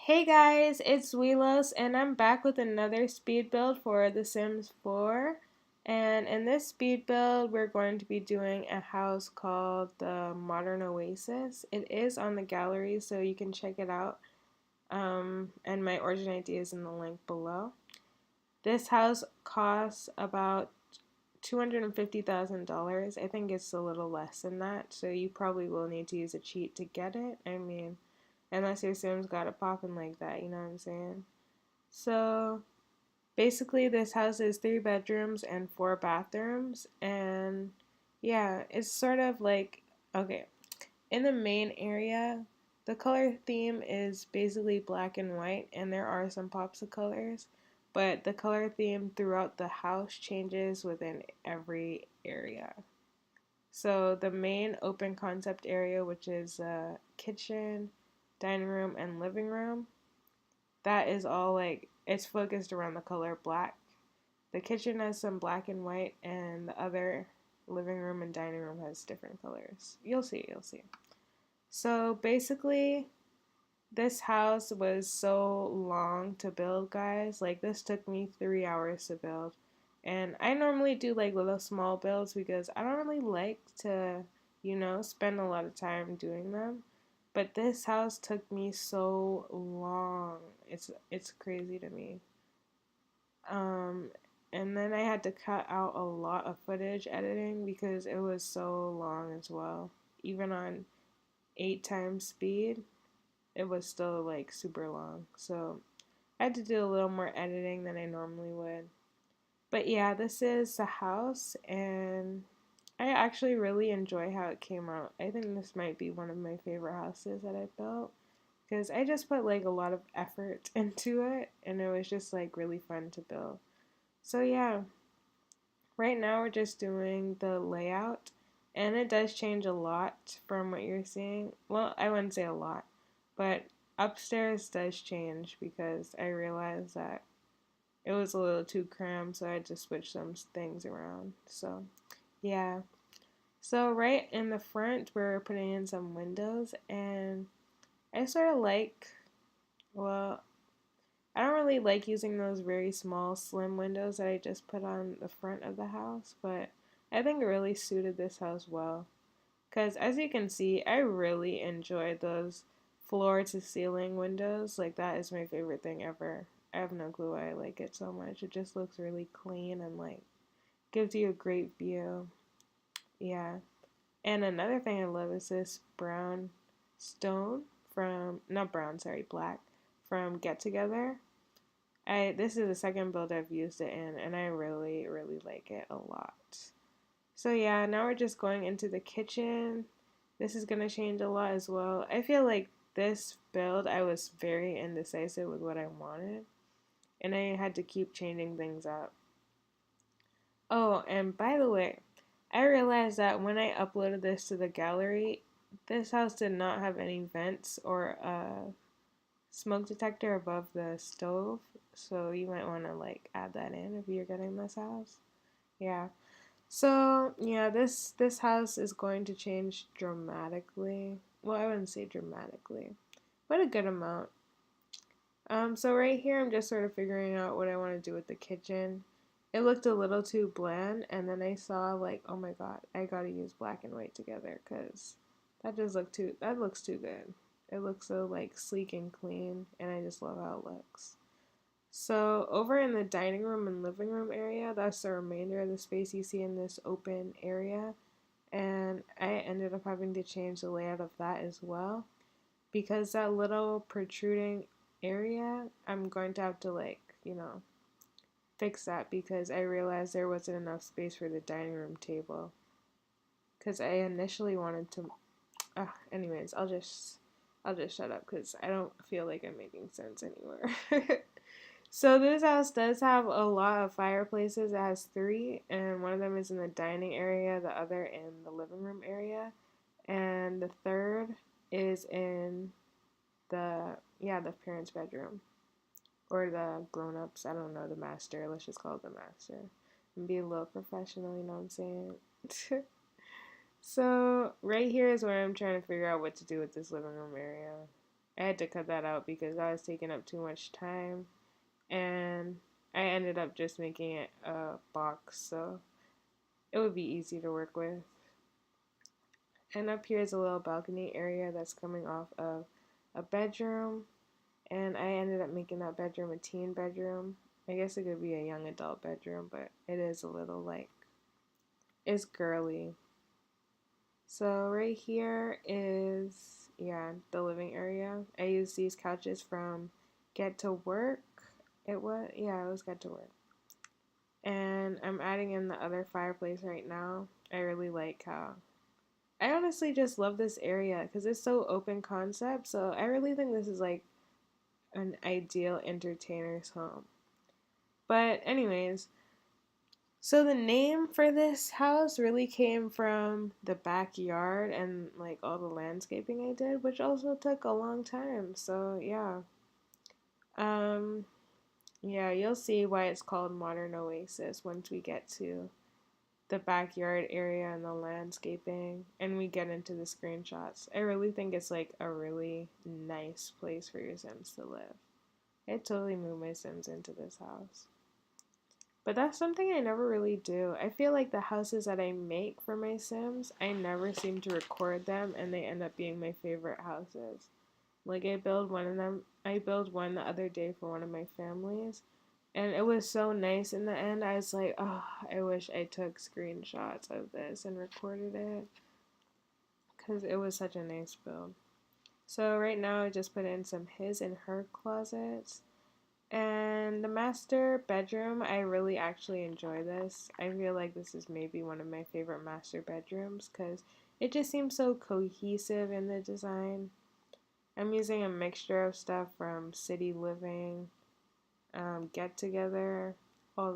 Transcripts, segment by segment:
Hey guys, it's Welos, and I'm back with another speed build for The Sims 4. And in this speed build, we're going to be doing a house called the Modern Oasis. It is on the gallery, so you can check it out. And my origin ID is in the link below. This house costs about $250,000. I think it's a little less than that, so you probably will need to use a cheat to get it. I mean, unless your Sims got it popping like that, you know what I'm saying? So basically, this house is 3 bedrooms and 4 bathrooms, and yeah, it's sort of like okay, in the main area, the color theme is basically black and white, and there are some pops of colors, but the color theme throughout the house changes within every area. So the main open concept area, which is kitchen, dining room, and living room, that is all like it's focused around the color black. The kitchen has some black and white, and the other living room and dining room has different colors. You'll see, you'll see. So basically, this house was so long to build, guys. Like, this took me 3 hours to build. And I normally do like little small builds because I don't really like to, spend a lot of time doing them. But this house took me so long. It's crazy to me. Um, and then I had to cut out a lot of footage editing because it was so long as well. Even on 8 times speed, it was still like super long. So I had to do a little more editing than I normally would. But yeah, this is the house, and I actually really enjoy how it came out. I think this might be one of my favorite houses that I built because I just put like a lot of effort into it, and it was just like really fun to build. So yeah, right now we're just doing the layout, and it does change a lot from what you're seeing. Well, I wouldn't say a lot, but upstairs does change because I realized that it was a little too crammed, so I had to switch some things around. So, yeah. So, right in the front, we're putting in some windows, and I sort of like, well, I don't really like using those very small, slim windows that I just put on the front of the house, but I think it really suited this house well. Because as you can see, I really enjoyed those floor to ceiling windows. Like, that is my favorite thing ever. I have no clue why I like it so much. It just looks really clean and like gives you a great view. Yeah. And another thing I love is this brown stone from, not brown, sorry, black, from Get Together. This is the second build I've used it in, and I really, really like it a lot. So yeah, now we're just going into the kitchen. This is gonna change a lot as well. I feel like this build I was very indecisive with what I wanted, and I had to keep changing things up. Oh, and by the way, I realized that when I uploaded this to the gallery, this house did not have any vents or a smoke detector above the stove, so you might want to like add that in if you're getting this house. Yeah. So yeah, this house is going to change dramatically. Well, I wouldn't say dramatically, but a good amount. So right here, I'm just sort of figuring out what I want to do with the kitchen. It looked a little too bland, and then I saw like, oh my god, I gotta use black and white together because that looks too good. It looks so like sleek and clean, and I just love how it looks. So over in the dining room and living room area, that's the remainder of the space you see in this open area. And I ended up having to change the layout of that as well. Because that little protruding area, I'm going to have to like, fix that because I realized there wasn't enough space for the dining room table. Because I initially wanted to, anyways, I'll just shut up because I don't feel like I'm making sense anymore. So this house does have a lot of fireplaces. It has three, and one of them is in the dining area, the other in the living room area, and the third is in the parents' bedroom or the grown-ups. I don't know, the master. Let's just call it the master. And be a little professional, you know what I'm saying? So right here is where I'm trying to figure out what to do with this living room area. I had to cut that out because that was taking up too much time, and I ended up just making it a box, so it would be easy to work with. And up here is a little balcony area that's coming off of a bedroom, and I ended up making that bedroom a teen bedroom. I guess it could be a young adult bedroom, but it is a little like, it's girly. So right here is, yeah, the living area. I used these couches from Get to Work. It was Get to Work. And I'm adding in the other fireplace right now. I really like how, I honestly just love this area because it's so open concept. So I really think this is like an ideal entertainer's home. But anyways, so the name for this house really came from the backyard and like all the landscaping I did, which also took a long time. So yeah. Um yeah, you'll see why it's called Modern Oasis once we get to the backyard area and the landscaping and we get into the screenshots. I really think it's like a really nice place for your Sims to live. I totally moved my Sims into this house. But that's something I never really do. I feel like the houses that I make for my Sims, I never seem to record them and they end up being my favorite houses. Like I built one the other day for one of my families and it was so nice in the end. I was like, oh, I wish I took screenshots of this and recorded it because it was such a nice build. So right now I just put in some his and her closets. And the master bedroom, I really actually enjoy this. I feel like this is maybe one of my favorite master bedrooms because it just seems so cohesive in the design. I'm using a mixture of stuff from City Living, Get Together, all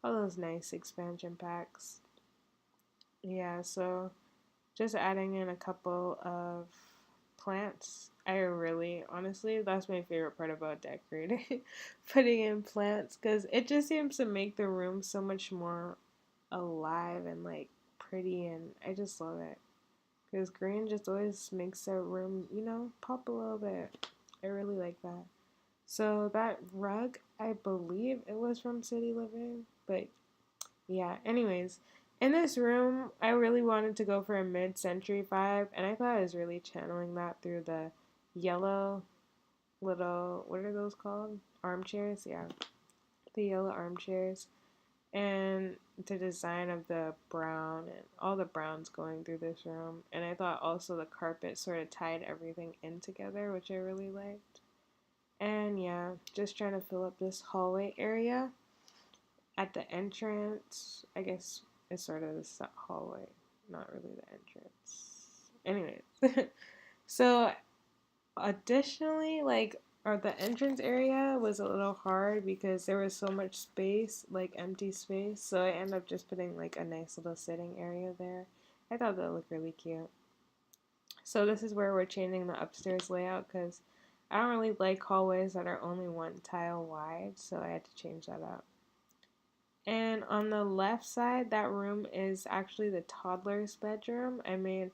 those nice expansion packs. Yeah, so just adding in a couple of plants. I really, honestly, that's my favorite part about decorating. Putting in plants because it just seems to make the room so much more alive and like pretty, and I just love it. Because green just always makes a room, pop a little bit. I really like that. So that rug, I believe it was from City Living, but yeah, anyways, in this room, I really wanted to go for a mid-century vibe, and I thought I was really channeling that through the yellow little, what are those called? Armchairs? Yeah, the yellow armchairs, and the design of the brown and all the browns going through this room. And I thought also the carpet sort of tied everything in together, which I really liked. And yeah, just trying to fill up this hallway area at the entrance. I guess it's sort of the hallway, not really the entrance. Anyways, so additionally, like, or the entrance area was a little hard because there was so much space, like empty space. So I ended up just putting like a nice little sitting area there. I thought that looked really cute. So this is where we're changing the upstairs layout because I don't really like hallways that are only one tile wide, so I had to change that up. And on the left side, that room is actually the toddler's bedroom. I made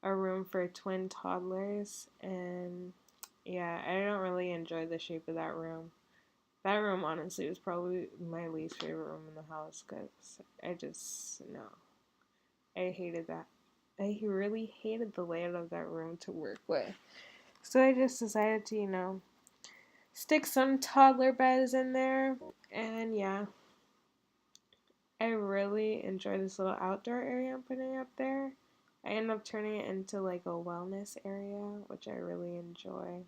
a room for twin toddlers, and yeah, I don't really enjoy the shape of that room. That room, honestly, was probably my least favorite room in the house because no. I hated that. I really hated the layout of that room to work with. So I just decided to, stick some toddler beds in there, and yeah. I really enjoy this little outdoor area I'm putting up there. I end up turning it into like a wellness area, which I really enjoy.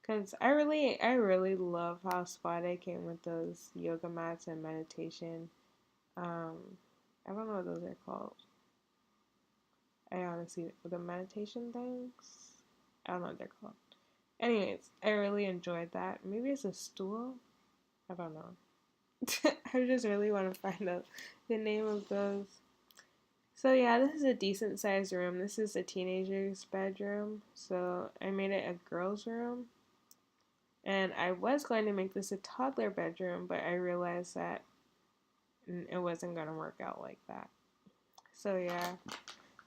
Cause I really love how Spa came with those yoga mats and meditation. Um, I don't know what those are called. I honestly, the meditation things. I don't know what they're called. Anyways, I really enjoyed that. Maybe it's a stool. I don't know. I just really want to find out the name of those. So yeah, this is a decent sized room. This is a teenager's bedroom. So I made it a girl's room. And I was going to make this a toddler bedroom, but I realized that it wasn't going to work out like that. So yeah,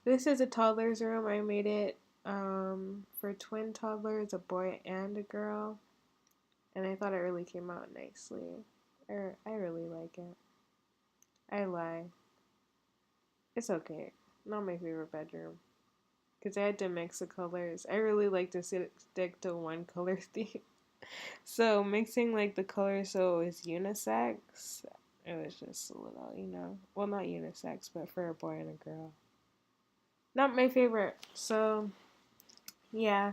this is a toddler's room. I made it for twin toddlers, a boy and a girl, and I thought it really came out nicely. I really like it. I lie. It's okay. Not my favorite bedroom. Because I had to mix the colors. I really like to stick to one color theme. So mixing like the colors so it's unisex, it was just a little, well, not unisex, but for a boy and a girl. Not my favorite. So yeah,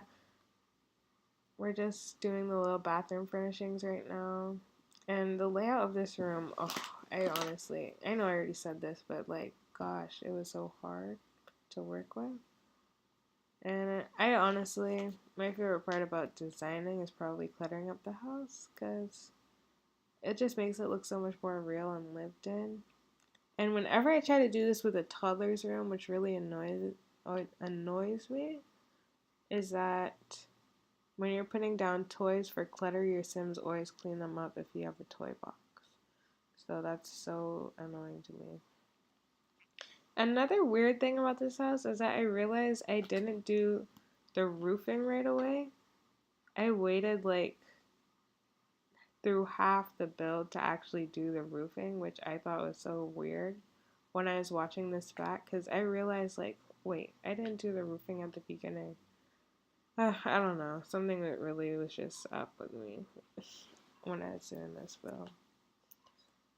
we're just doing the little bathroom furnishings right now. And the layout of this room, oh, I know I already said this, but like, gosh, it was so hard to work with. And I honestly, my favorite part about designing is probably cluttering up the house because it just makes it look so much more real and lived in. And whenever I try to do this with a toddler's room, which really annoys me, is that when you're putting down toys for clutter, your Sims always clean them up if you have a toy box. So that's so annoying to me. Another weird thing about this house is that I realized I didn't do the roofing right away. I waited like through half the build to actually do the roofing, which I thought was so weird when I was watching this back because I realized like, wait, I didn't do the roofing at the beginning. I don't know. Something that really was just up with me when I was doing this build.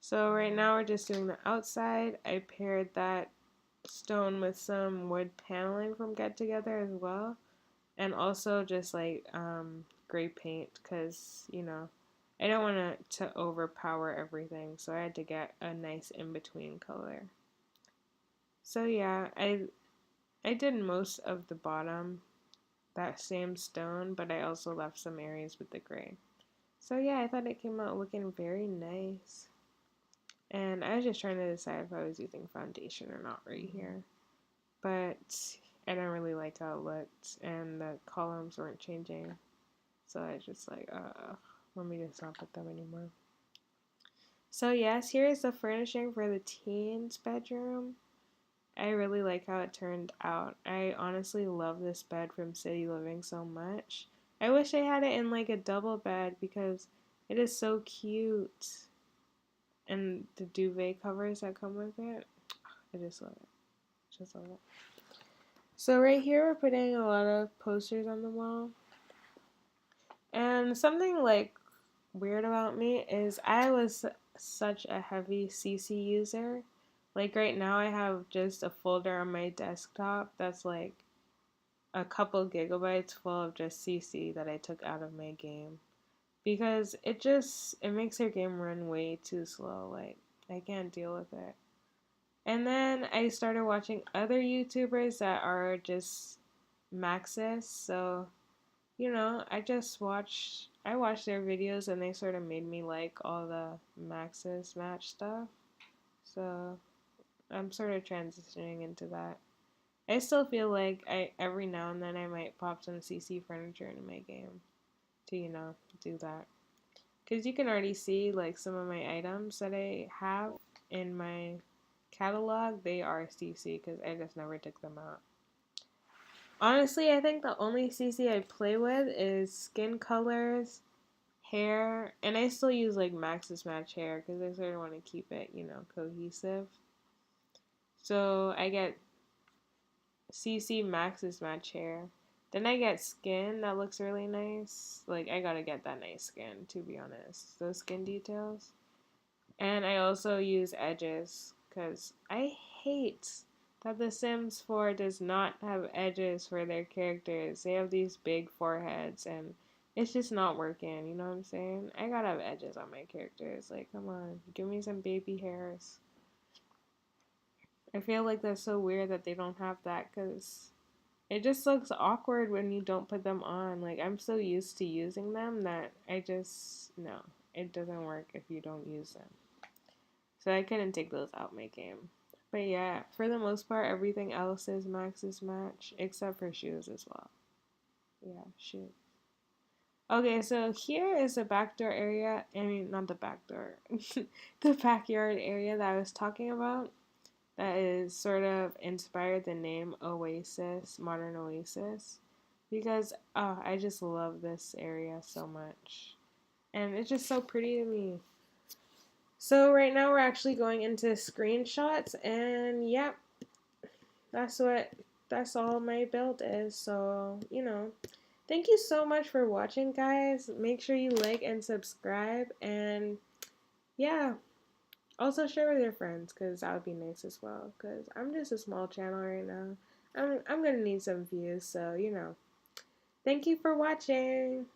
So right now we're just doing the outside. I paired that stone with some wood paneling from Get Together as well. And also just like gray paint because, I don't want it to overpower everything. So I had to get a nice in-between color. So yeah, I did most of the bottom, that same stone, but I also left some areas with the gray. So yeah, I thought it came out looking very nice. And I was just trying to decide if I was using foundation or not right here. But I don't really like how it looked, and the columns weren't changing. So I was just like, let me just not put them anymore. So yes, here is the furnishing for the teen's bedroom. I really like how it turned out. I honestly love this bed from City Living so much. I wish I had it in like a double bed because it is so cute. And the duvet covers that come with it, I just love it. Just love it. So right here we're putting a lot of posters on the wall. And something like weird about me is I was such a heavy CC user. Like right now I have just a folder on my desktop that's like a couple gigabytes full of just CC that I took out of my game. Because it makes your game run way too slow. Like I can't deal with it. And then I started watching other YouTubers that are just Maxis. So, I watched their videos and they sort of made me like all the Maxis match stuff. So, I'm sort of transitioning into that. I still feel like every now and then I might pop some CC furniture into my game to, do that. Because you can already see like some of my items that I have in my catalog, they are CC because I just never took them out. Honestly, I think the only CC I play with is skin colors, hair, and I still use like Maxis Match hair because I sort of want to keep it, cohesive. So I get CC Maxis Match hair. Then I get skin that looks really nice. Like, I gotta get that nice skin, to be honest. Those skin details. And I also use edges because I hate that The Sims 4 does not have edges for their characters. They have these big foreheads and it's just not working, you know what I'm saying? I gotta have edges on my characters. Like, come on, give me some baby hairs. I feel like that's so weird that they don't have that because it just looks awkward when you don't put them on. Like, I'm so used to using them that no, it doesn't work if you don't use them. So I couldn't take those out my game. But yeah, for the most part, everything else is Max's match, except for shoes as well. Yeah, shoes. Okay, so here is the backdoor area. I mean, not the backdoor. The backyard area that I was talking about. that is sort of inspired the name Oasis, Modern Oasis, because I just love this area so much. And it's just so pretty to me. So right now we're actually going into screenshots, and yep, that's what that's all my build is. So, thank you so much for watching, guys. Make sure you like and subscribe, and yeah, also share with your friends because that would be nice as well. Because I'm just a small channel right now. I'm gonna need some views, so thank you for watching.